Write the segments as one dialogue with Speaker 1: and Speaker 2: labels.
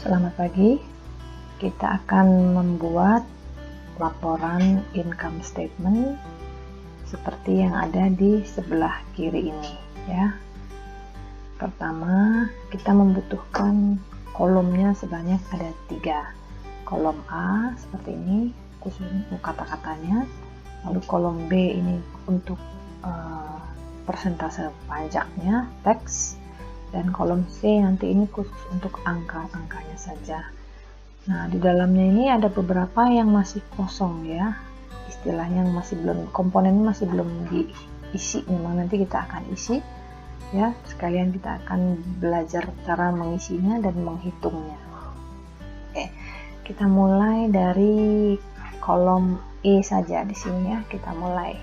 Speaker 1: Selamat pagi, kita akan membuat laporan income statement seperti yang ada di sebelah kiri ini ya. Pertama, kita membutuhkan kolomnya sebanyak ada 3. Kolom A seperti ini, khusus untuk kata-katanya. Lalu kolom B ini untuk persentase pajaknya, tax. Dan kolom C nanti ini khusus untuk angka-angkanya saja. Nah, di dalamnya ini ada beberapa yang masih kosong ya. Istilahnya masih belum, komponennya masih belum diisi. Memang nanti kita akan isi ya. Sekalian kita akan belajar cara mengisinya dan menghitungnya. Oke, kita mulai dari kolom E saja di sini ya. Kita mulai.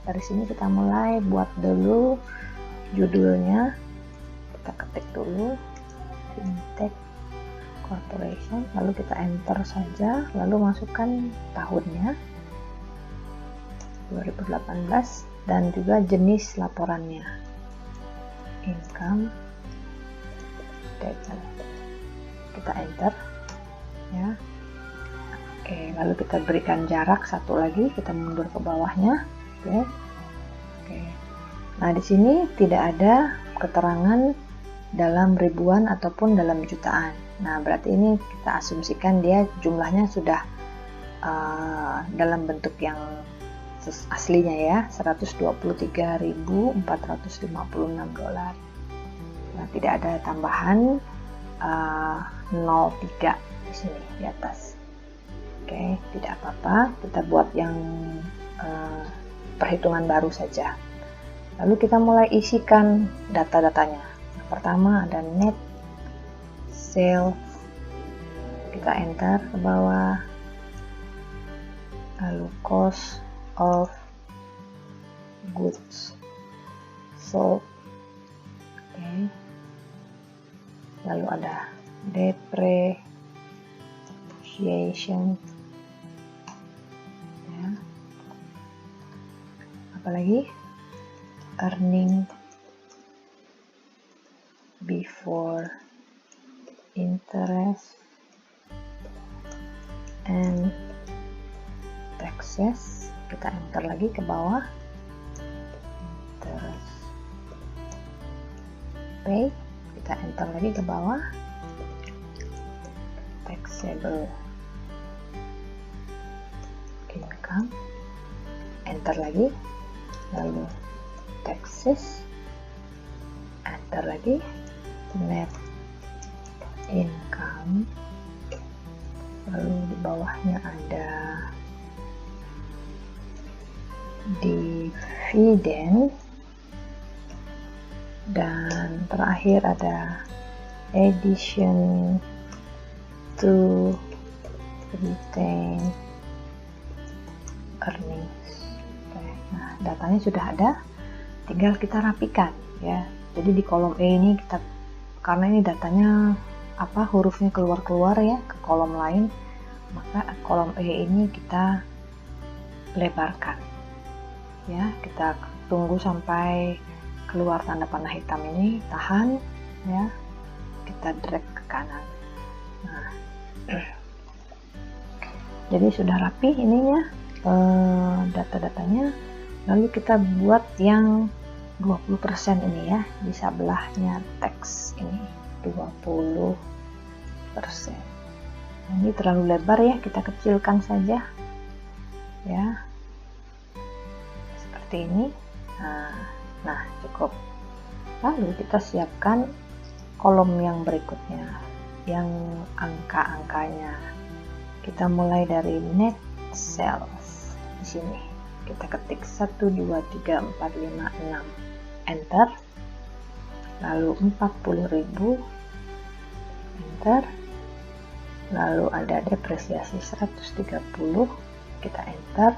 Speaker 1: Dari sini kita mulai buat dulu judulnya. Kita ketik dulu Fintech Corporation, lalu kita enter saja, lalu masukkan tahunnya 2018 dan juga jenis laporannya income statement. Kita enter ya. Oke, lalu kita berikan jarak satu lagi, kita mundur ke bawahnya. Oke. Nah, di sini tidak ada keterangan dalam ribuan ataupun dalam jutaan. Nah, berarti ini kita asumsikan dia jumlahnya sudah dalam bentuk yang aslinya ya, $123.456. Nah, tidak ada tambahan 03 di sini di atas. Oke, tidak apa-apa, kita buat yang perhitungan baru saja. Lalu kita mulai isikan data-datanya. Pertama ada net sales, kita enter ke bawah, lalu cost of goods sold, lalu ada depreciation ya. Apalagi earning before interest and taxes, kita enter lagi ke bawah, interest pay, kita enter lagi ke bawah, taxable income, enter lagi, lalu taxes, enter lagi, net income, lalu di bawahnya ada dividend, dan terakhir ada addition to retained earnings. Nah, datanya sudah ada, tinggal kita rapikan ya. Jadi di kolom E ini kita, karena ini datanya hurufnya keluar ya ke kolom lain, maka kolom E ini kita lebarkan ya. Kita tunggu sampai keluar tanda panah hitam ini, tahan ya, kita drag ke kanan. Nah, jadi sudah rapi ininya data-datanya. Lalu kita buat yang 20% ini ya, di sebelahnya teks ini 20%. Nah, ini terlalu lebar ya, kita kecilkan saja ya, seperti ini. Nah, cukup. Lalu kita siapkan kolom yang berikutnya, yang angka-angkanya. Kita mulai dari net sales. Di sini kita ketik 1, 2, 3, 4, 5, 6, enter, lalu 40.000, enter, lalu ada depresiasi 130, kita enter,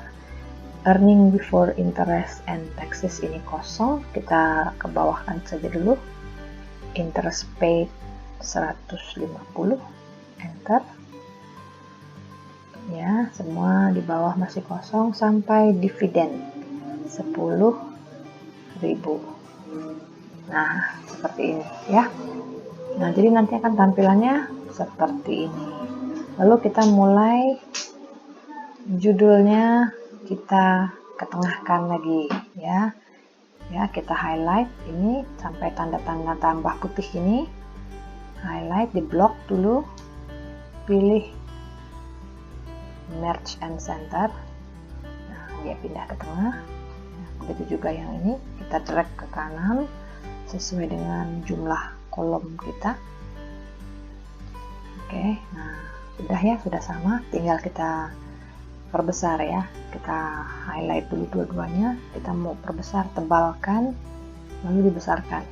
Speaker 1: earning before interest and taxes ini kosong, kita ke bawahkan saja dulu, interest paid 150, enter ya, semua di bawah masih kosong sampai dividen 10.000. Nah, seperti ini ya. Nah, jadi nanti akan tampilannya seperti ini. Lalu kita mulai judulnya kita ketengahkan lagi ya. Ya, kita highlight ini sampai tanda-tanda tambah putih ini. Highlight di blok dulu. Pilih merge and center. Nah, dia pindah ke tengah. Nah, begitu juga yang ini, kita drag ke kanan sesuai dengan jumlah kolom kita. Oke, nah sudah ya, sudah sama, tinggal kita perbesar ya. Kita highlight dulu dua-duanya, kita mau perbesar, tebalkan, lalu dibesarkan.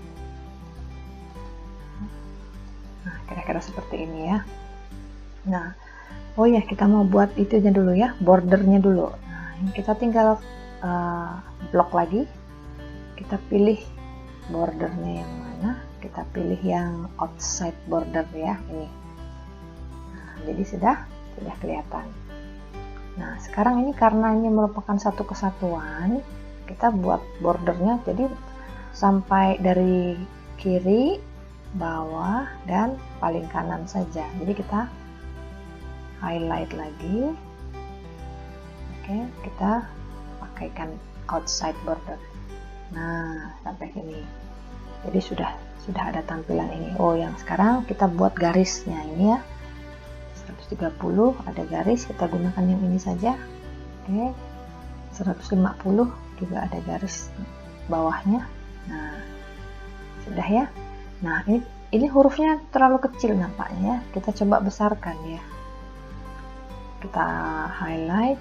Speaker 1: Nah, kira-kira seperti ini ya. Nah, oh ya, kita mau buat itunya dulu ya, bordernya dulu. Nah, ini kita tinggal blok lagi, kita pilih bordernya yang mana, kita pilih yang outside border ya, ini. Nah, jadi sudah kelihatan. Nah, sekarang ini karena ini merupakan satu kesatuan, kita buat bordernya jadi sampai dari kiri, bawah, dan paling kanan saja. Jadi kita highlight lagi. Oke, kita pakaikan outside border. Nah, sampai sini. Jadi sudah ada tampilan ini. Oh, yang sekarang kita buat garisnya ini ya. 130 ada garis, kita gunakan yang ini saja. Oke. 150 juga ada garis bawahnya. Nah, sudah ya. Nah, ini hurufnya terlalu kecil nampaknya ya. Kita coba besarkan ya. Kita highlight,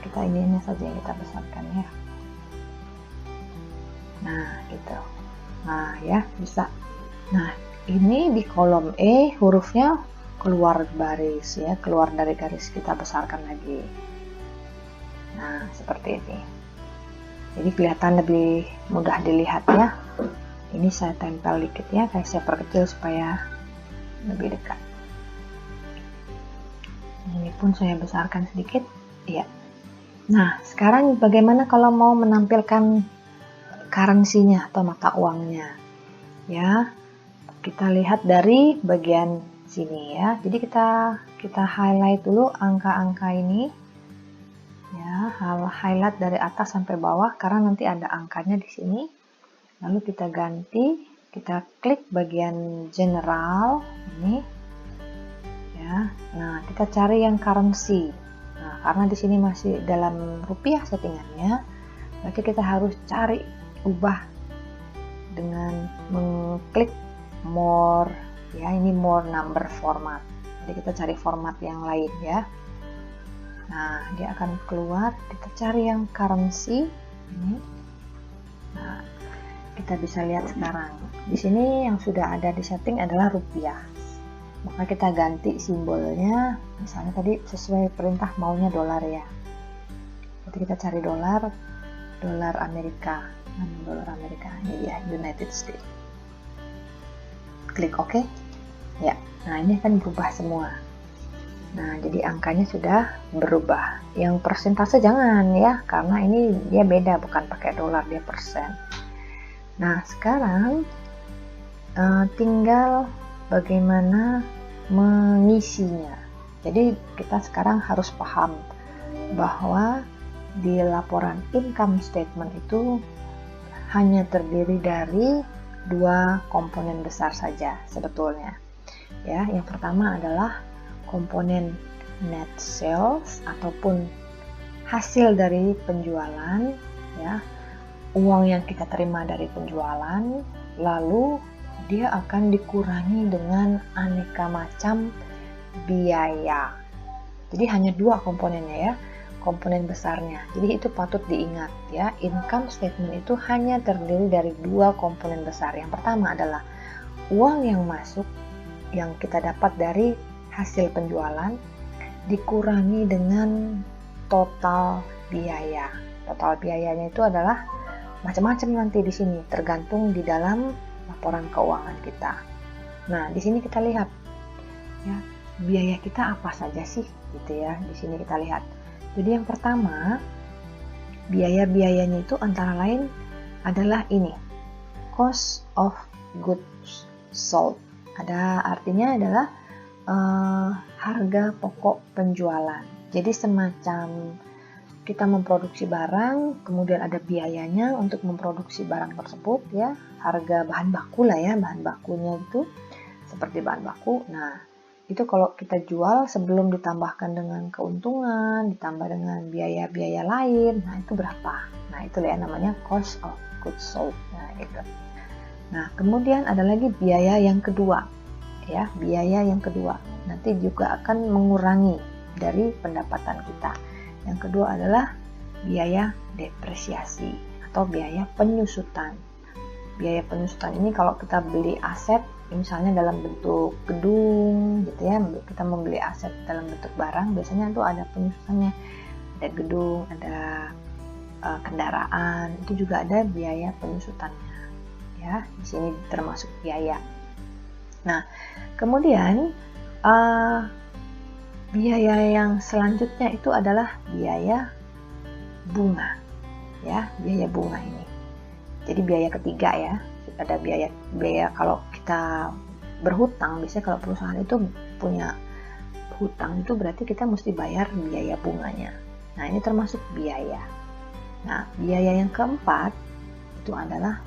Speaker 1: kita ininya saja yang kita besarkan ya. Nah, gitu. Nah, ya, bisa. Nah, ini di kolom E hurufnya keluar baris ya, keluar dari garis, kita besarkan lagi. Nah, seperti ini. Jadi kelihatan lebih mudah dilihat ya. Ini saya tempel dikit ya, kayak saya perkecil supaya lebih dekat. Ini pun saya besarkan sedikit ya. Nah, sekarang bagaimana kalau mau menampilkan currency-nya atau mata uangnya ya. Kita lihat dari bagian sini ya. Jadi kita highlight dulu angka-angka ini ya, highlight dari atas sampai bawah karena nanti ada angkanya di sini. Lalu kita ganti, kita klik bagian general ini ya. Nah, kita cari yang currency. Nah, karena di sini masih dalam rupiah settingannya, berarti kita harus cari, ubah dengan mengklik more ya. Ini more number format. Jadi kita cari format yang lain ya. Nah, dia akan keluar, kita cari yang currency ini. Nah, kita bisa lihat sekarang di sini yang sudah ada di setting adalah rupiah. Maka kita ganti simbolnya, misalnya tadi sesuai perintah maunya dolar ya. Jadi kita cari dolar Amerika. Dolar Amerika ini dia, United States. Klik OK ya. Nah, ini akan berubah semua. Nah, jadi angkanya sudah berubah. Yang persentase jangan ya, karena ini dia beda, bukan pakai dolar, dia persen. Nah, sekarang tinggal bagaimana mengisinya. Jadi kita sekarang harus paham bahwa di laporan income statement itu hanya terdiri dari dua komponen besar saja sebetulnya. Ya, yang pertama adalah komponen net sales ataupun hasil dari penjualan ya, uang yang kita terima dari penjualan, lalu dia akan dikurangi dengan aneka macam biaya. Jadi hanya dua komponennya ya, komponen besarnya. Jadi itu patut diingat ya, income statement itu hanya terdiri dari dua komponen besar. Yang pertama adalah uang yang masuk yang kita dapat dari hasil penjualan dikurangi dengan total biaya. Total biayanya itu adalah macam-macam nanti di sini, tergantung di dalam laporan keuangan kita. Nah, di sini kita lihat ya, biaya kita apa saja sih gitu ya. Di sini kita lihat. Jadi yang pertama, biaya-biayanya itu antara lain adalah ini. cost of goods sold. Artinya adalah harga pokok penjualan. Jadi semacam kita memproduksi barang, kemudian ada biayanya untuk memproduksi barang tersebut ya, harga bahan baku lah ya, bahan bakunya itu seperti bahan baku. Nah, itu kalau kita jual sebelum ditambahkan dengan keuntungan, ditambah dengan biaya-biaya lain, nah itu berapa? Nah, itu ya namanya cost of goods sold. Nah, itu. Nah, kemudian ada lagi biaya yang kedua. Ya, biaya yang kedua nanti juga akan mengurangi dari pendapatan kita. Yang kedua adalah biaya depresiasi atau biaya penyusutan. Biaya penyusutan ini kalau kita beli aset misalnya dalam bentuk gedung gitu ya, kita membeli aset dalam bentuk barang, biasanya itu ada penyusutannya, ada gedung, ada kendaraan, itu juga ada biaya penyusutannya ya, di sini termasuk biaya. Nah, kemudian biaya yang selanjutnya itu adalah biaya bunga ya, biaya bunga ini. Jadi biaya ketiga ya, ada biaya kalau kita berhutang, biasanya kalau perusahaan itu punya hutang itu berarti kita mesti bayar biaya bunganya. Nah, ini termasuk biaya. Nah, biaya yang keempat itu adalah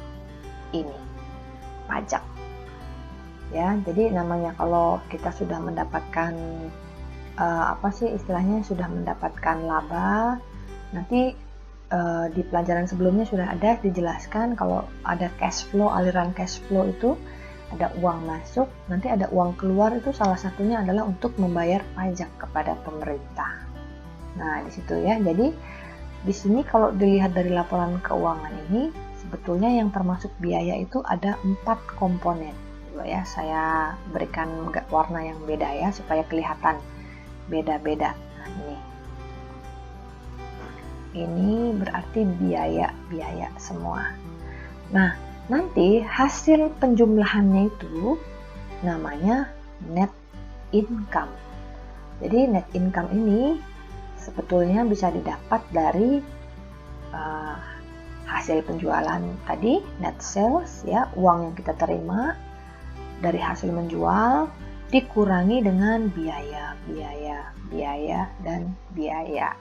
Speaker 1: ini, pajak. Ya, jadi namanya kalau kita sudah mendapatkan sudah mendapatkan laba, nanti di pelajaran sebelumnya sudah ada dijelaskan kalau ada cash flow, aliran cash flow itu ada uang masuk, nanti ada uang keluar, itu salah satunya adalah untuk membayar pajak kepada pemerintah. Nah, di situ ya. Jadi di sini kalau dilihat dari laporan keuangan ini, sebetulnya yang termasuk biaya itu ada 4 komponen. Ya, saya berikan warna yang beda ya supaya kelihatan beda-beda. Nah, ini berarti biaya semua. Nah, nanti hasil penjumlahannya itu namanya net income. Jadi net income ini sebetulnya bisa didapat dari hasil penjualan tadi, net sales ya, uang yang kita terima dari hasil menjual dikurangi dengan biaya dan biaya.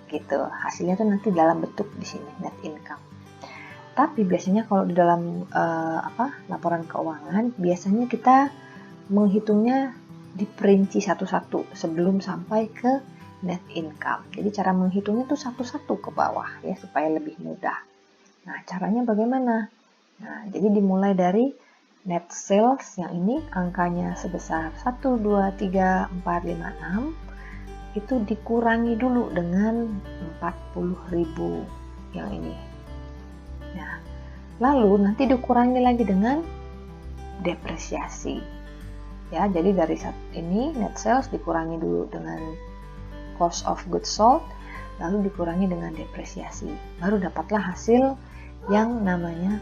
Speaker 1: Gitu. Hasilnya tuh nanti dalam bentuk di sini net income. Tapi biasanya kalau di dalam laporan keuangan, biasanya kita menghitungnya diperinci satu-satu sebelum sampai ke net income. Jadi cara menghitungnya tuh satu-satu ke bawah ya supaya lebih mudah. Nah, caranya bagaimana? Nah, jadi dimulai dari net sales yang ini angkanya sebesar 1, 2, 3, 4, 5, 6 itu dikurangi dulu dengan 40.000 yang ini. Nah, lalu nanti dikurangi lagi dengan depresiasi. Ya, jadi dari ini net sales dikurangi dulu dengan cost of goods sold, lalu dikurangi dengan depresiasi. Baru dapatlah hasil yang namanya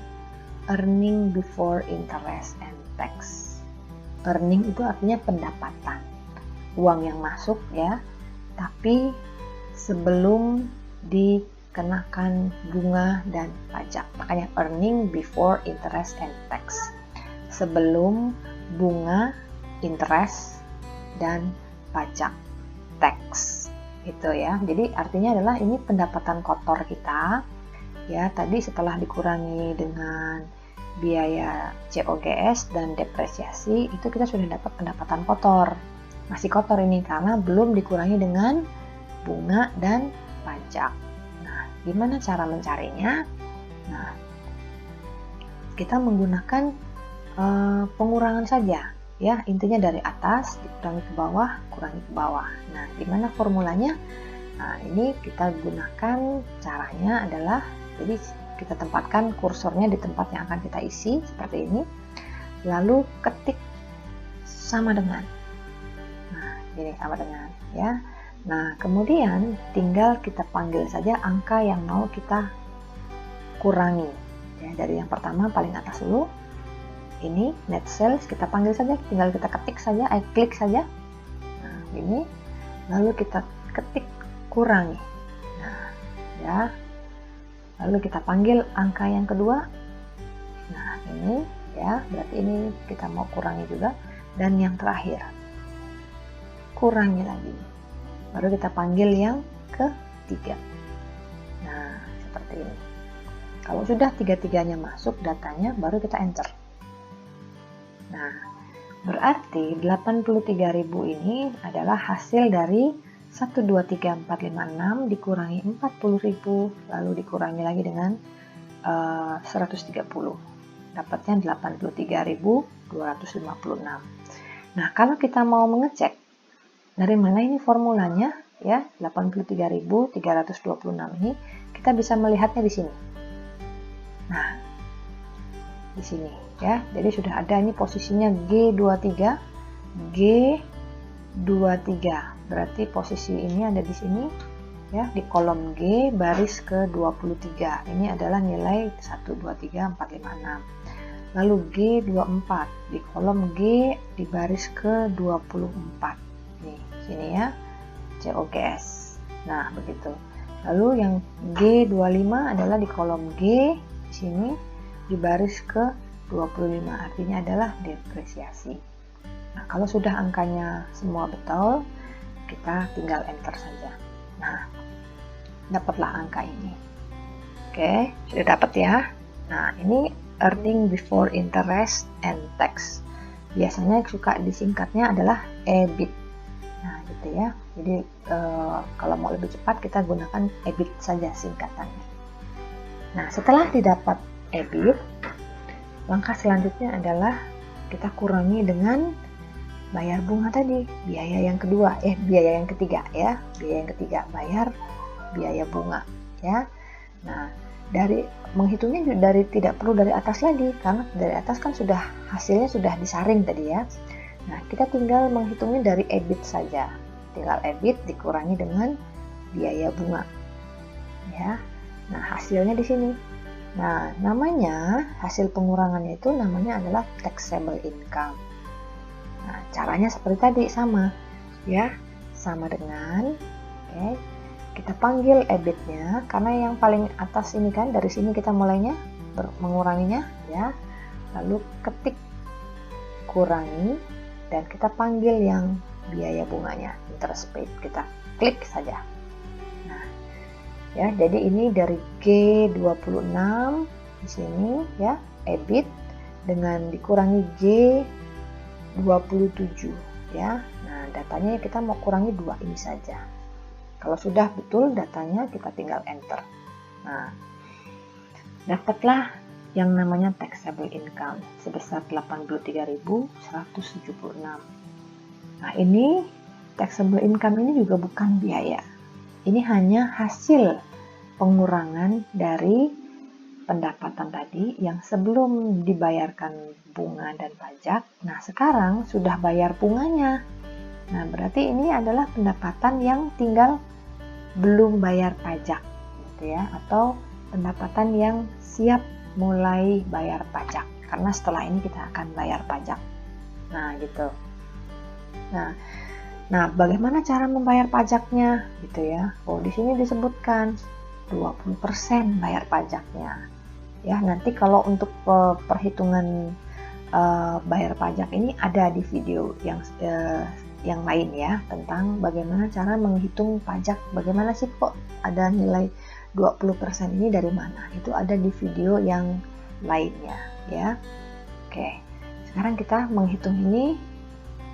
Speaker 1: earning before interest and tax. Earning itu artinya pendapatan, uang yang masuk ya, tapi sebelum dikenakan bunga dan pajak. Makanya earning before interest and tax. Sebelum bunga, interest, dan pajak, tax. Gitu ya. Jadi artinya adalah ini pendapatan kotor kita. Ya, tadi setelah dikurangi dengan biaya COGS dan depresiasi, itu kita sudah dapat pendapatan kotor. Masih kotor ini karena belum dikurangi dengan bunga dan pajak. Nah, gimana cara mencarinya? Nah, kita menggunakan pengurangan saja. Ya, intinya dari atas dikurangi ke bawah, kurangi ke bawah. Nah, gimana formulanya? Nah, ini kita gunakan, caranya adalah jadi kita tempatkan kursornya di tempat yang akan kita isi seperti ini, lalu ketik sama dengan. Nah, ini sama dengan ya. Nah, kemudian tinggal kita panggil saja angka yang mau kita kurangi. Ya, dari yang pertama paling atas dulu. Ini net sales, kita panggil saja, tinggal kita ketik saja, klik saja. Nah, ini lalu kita ketik kurangi. Nah, ya. Lalu kita panggil angka yang kedua. Nah, ini ya, berarti ini kita mau kurangi juga. Dan yang terakhir, kurangi lagi, baru kita panggil yang ketiga. Nah, seperti ini. Kalau sudah tiga-tiganya masuk datanya, baru kita enter. Nah, berarti 83.000 ini adalah hasil dari 1, 2, 3, 4, 5, 6 dikurangi 40.000, lalu dikurangi lagi dengan 130. Dapatnya 83.256. Nah, kalau kita mau mengecek dari mana ini formulanya, ya, 83.326 ini, kita bisa melihatnya di sini. Nah, di sini ya. Jadi sudah ada ini posisinya G23, G23. Berarti posisi ini ada di sini ya, di kolom G baris ke-23. Ini adalah nilai 1, 2, 3, 4, 5, 6. Lalu G24 di kolom G di baris ke-24. Nih, sini ya. COGS. Nah, begitu. Lalu yang G25 adalah di kolom G di sini di baris ke-25, artinya adalah depresiasi. Nah, kalau sudah angkanya semua betul, kita tinggal enter saja. Nah, dapatlah angka ini. Oke, sudah dapat ya. Nah, ini earning before interest and tax. Biasanya suka disingkatnya adalah EBIT. Nah, gitu ya. Jadi kalau mau lebih cepat kita gunakan EBIT saja singkatannya. Nah, setelah didapat EBIT, langkah selanjutnya adalah kita kurangi dengan bayar bunga tadi, biaya yang kedua, biaya yang ketiga ya, biaya yang ketiga, bayar biaya bunga ya. Nah, dari menghitungnya dari tidak perlu dari atas lagi, karena dari atas kan sudah hasilnya sudah disaring tadi ya. Nah, kita tinggal menghitungnya dari EBIT saja, tinggal EBIT dikurangi dengan biaya bunga ya. Nah, hasilnya di sini. Nah, namanya hasil pengurangannya itu namanya adalah taxable income. Nah, caranya seperti tadi sama ya, sama dengan kita panggil EBIT-nya karena yang paling atas ini kan, dari sini kita mulainya menguranginya ya. Lalu ketik kurangi dan kita panggil yang biaya bunganya, interest paid, kita klik saja. Nah, ya, jadi ini dari G26 di sini ya, EBIT dengan dikurangi G27 ya. Nah, datanya kita mau kurangi 2 ini saja. Kalau sudah betul datanya, kita tinggal enter. Nah, dapatlah yang namanya taxable income sebesar 83.176. Nah, ini taxable income ini juga bukan biaya. Ini hanya hasil pengurangan dari pendapatan tadi yang sebelum dibayarkan bunga dan pajak. Nah, sekarang sudah bayar bunganya. Nah, berarti ini adalah pendapatan yang tinggal belum bayar pajak gitu ya, atau pendapatan yang siap mulai bayar pajak karena setelah ini kita akan bayar pajak. Nah, gitu. Nah, bagaimana cara membayar pajaknya gitu ya? Oh, di sini disebutkan 20% bayar pajaknya. Ya, nanti kalau untuk perhitungan bayar pajak ini ada di video yang lain ya, tentang bagaimana cara menghitung pajak, bagaimana sih kok ada nilai 20% ini dari mana, itu ada di video yang lainnya ya. Oke, sekarang kita menghitung ini,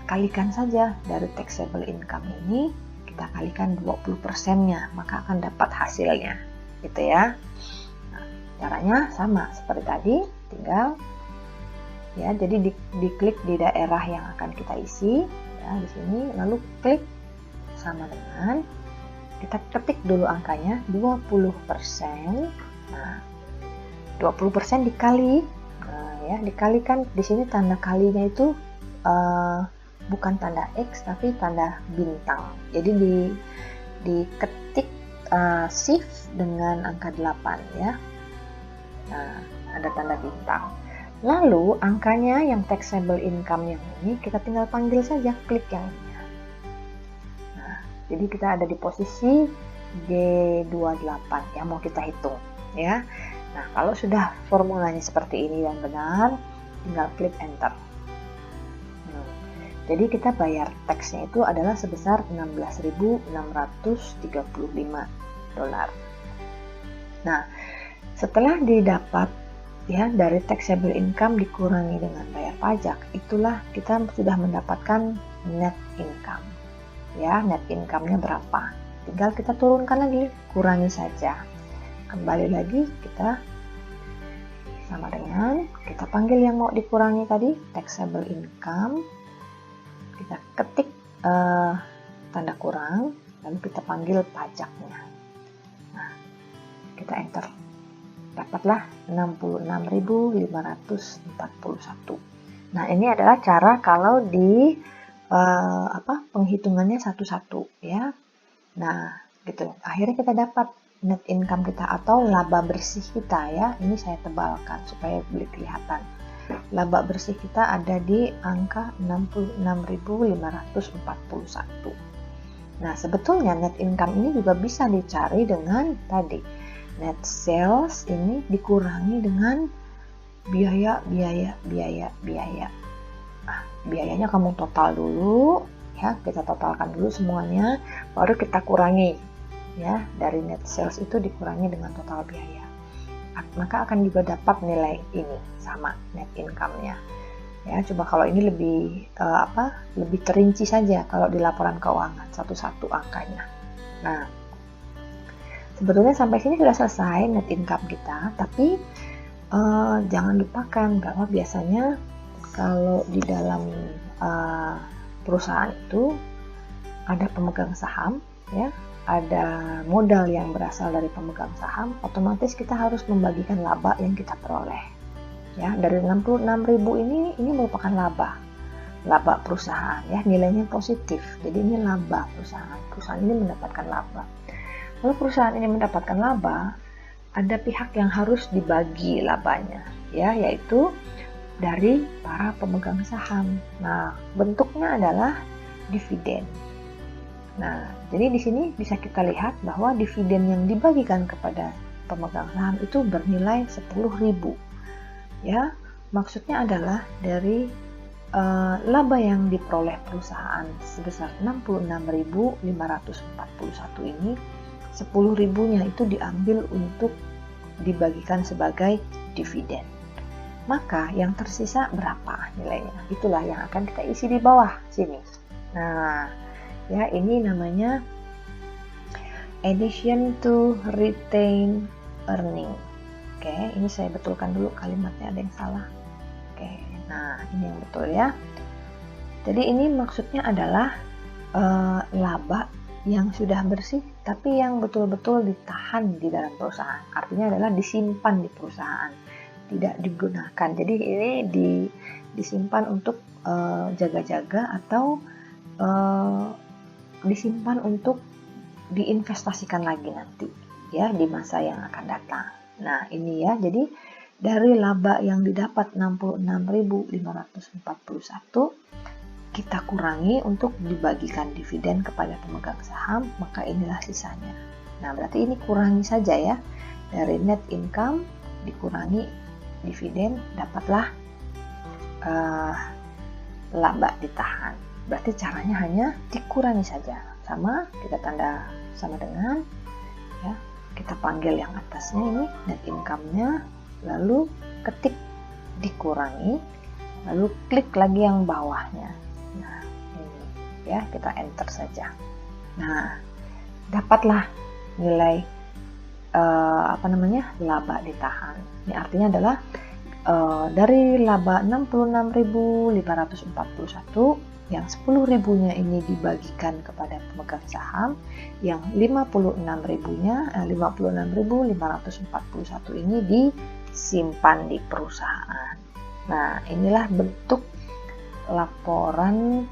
Speaker 1: kalikan saja dari taxable income ini, kita kalikan 20%-nya, maka akan dapat hasilnya gitu ya. Nah, caranya sama seperti tadi, tinggal ya, jadi diklik di daerah yang akan kita isi ya, di sini, lalu klik sama dengan kita ketik dulu angkanya 20%. Nah, 20% dikali, ya, dikalikan di sini tanda kalinya itu bukan tanda X tapi tanda bintang. Jadi diketik shift dengan angka 8 ya. Nah, ada tanda bintang. Lalu angkanya yang taxable income yang ini kita tinggal panggil saja, klik yang ini. Nah, jadi kita ada di posisi G28 yang mau kita hitung ya. Nah, kalau sudah formulanya seperti ini dan benar, tinggal klik enter. Jadi kita bayar taxnya itu adalah sebesar 16.635 dolar. Nah, setelah didapat ya dari taxable income dikurangi dengan bayar pajak, itulah kita sudah mendapatkan net income. Ya, net income-nya berapa? Tinggal kita turunkan lagi, kurangi saja. Kembali lagi kita sama dengan kita panggil yang mau dikurangi tadi, taxable income. Kita ketik tanda kurang, lalu kita panggil pajaknya. Nah, kita enter. Dapatlah 66.541. Nah, ini adalah cara kalau di penghitungannya satu-satu ya. Nah, gitu. Akhirnya kita dapat net income kita atau laba bersih kita ya. Ini saya tebalkan supaya lebih kelihatan. Laba bersih kita ada di angka 66.541. Nah, sebetulnya net income ini juga bisa dicari dengan tadi net sales ini dikurangi dengan biaya. Nah, biayanya kamu total dulu ya, kita totalkan dulu semuanya, baru kita kurangi ya, dari net sales itu dikurangi dengan total biaya. Maka akan juga dapat nilai ini sama net income-nya. Ya, coba kalau ini lebih lebih terinci saja kalau di laporan keuangan satu-satu angkanya. Nah, sebetulnya sampai sini sudah selesai net income kita, tapi jangan lupakan bahwa biasanya kalau di dalam perusahaan itu ada pemegang saham ya, ada modal yang berasal dari pemegang saham, otomatis kita harus membagikan laba yang kita peroleh. Ya, dari 66.000 ini merupakan laba perusahaan ya, nilainya positif. Jadi ini laba perusahaan. Perusahaan ini mendapatkan laba. Kalau perusahaan ini mendapatkan laba, ada pihak yang harus dibagi labanya ya, yaitu dari para pemegang saham. Nah, bentuknya adalah dividen. Nah, jadi di sini bisa kita lihat bahwa dividen yang dibagikan kepada pemegang saham itu bernilai 10.000. Ya, maksudnya adalah dari laba yang diperoleh perusahaan sebesar 66.541 ini, 10.000-nya itu diambil untuk dibagikan sebagai dividen. Maka yang tersisa berapa nilainya? Itulah yang akan kita isi di bawah sini. Nah, ya, ini namanya addition to retained earning. Oke, ini saya betulkan dulu kalimatnya, ada yang salah. Oke, nah ini yang betul ya. Jadi ini maksudnya adalah laba yang sudah bersih tapi yang betul-betul ditahan di dalam perusahaan. Artinya adalah disimpan di perusahaan, tidak digunakan. Jadi ini disimpan untuk jaga-jaga atau disimpan untuk diinvestasikan lagi nanti ya di masa yang akan datang. Nah, ini ya. Jadi dari laba yang didapat 66.541 kita kurangi untuk dibagikan dividen kepada pemegang saham, maka inilah sisanya. Nah, berarti ini kurangi saja ya. Dari net income dikurangi dividen, dapatlah laba ditahan. Berarti caranya hanya dikurangi saja. Sama, kita tanda sama dengan ya, kita panggil yang atasnya ini net income-nya, lalu ketik dikurangi, lalu klik lagi yang bawahnya. Nah, ini ya, kita enter saja. Nah, dapatlah nilai laba ditahan. Ini artinya adalah dari laba 66.541 yang 10.000-nya ini dibagikan kepada pemegang saham, yang 56.541 ini disimpan di perusahaan. Nah, inilah bentuk laporan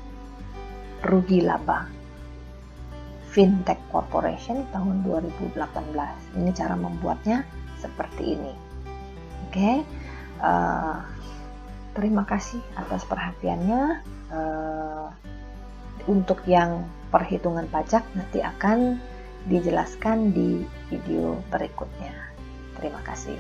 Speaker 1: rugi laba Fintech Corporation tahun 2018. Ini cara membuatnya seperti ini. Oke, terima kasih atas perhatiannya. Untuk yang perhitungan pajak nanti akan dijelaskan di video berikutnya. Terima kasih.